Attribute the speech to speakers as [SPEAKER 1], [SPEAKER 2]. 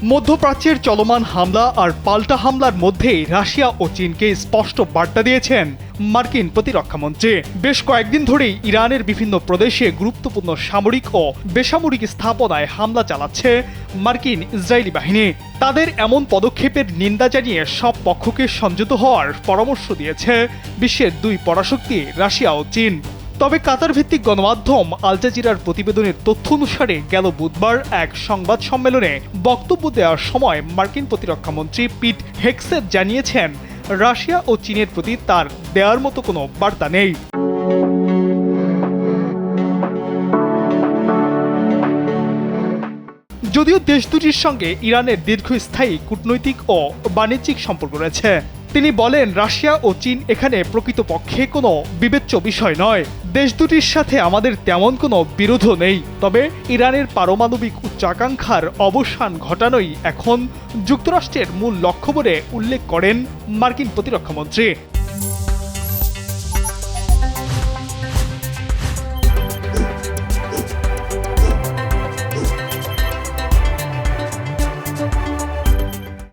[SPEAKER 1] মধ্যপ্রাচ্যের চলমান হামলা আর পাল্টা হামলার মধ্যেই রাশিয়া ও চীনকে স্পষ্ট বার্তা দিয়েছেন মার্কিন প্রতিরক্ষামন্ত্রী। বেশ কয়েকদিন ধরেই ইরানের বিভিন্ন প্রদেশে গুরুত্বপূর্ণ সামরিক ও বেসামরিক স্থাপনায় হামলা চালাচ্ছে মার্কিন ইসরায়েলি বাহিনী। তাদের এমন পদক্ষেপের নিন্দা জানিয়ে সব পক্ষকে সংযত হওয়ার পরামর্শ দিয়েছে বিশ্বের দুই পরাশক্তি রাশিয়া ও চীন। তবে কাতার ভিত্তিক গণমাধ্যম আল জাজিরার প্রতিবেদনের তথ্য অনুসারে গেল বুধবার এক সংবাদ সম্মেলনে বক্তব্য দেওয়ার সময় মার্কিন প্রতিরক্ষামন্ত্রী পিট হেগসেট জানিয়েছেন, রাশিয়া ও চীনের প্রতি তার দেওয়ার মতো কোনো বার্তা নেই। যদিও দেশ দুটির সঙ্গে ইরানের দীর্ঘস্থায়ী কূটনৈতিক ও বাণিজ্যিক সম্পর্ক রয়েছে, তিনি বলেন, রাশিয়া ও চীন এখানে প্রকৃতপক্ষে কোনো বিবেচ্য বিষয় নয়। দেশ দুটির সাথে আমাদের তেমন কোনো বিরোধও নেই, তবে ইরানের পারমাণবিক উচ্চাকাঙ্ক্ষার অবসান ঘটানোই এখন যুক্তরাষ্ট্রের মূল লক্ষ্য বলে উল্লেখ করেন মার্কিন প্রতিরক্ষামন্ত্রী।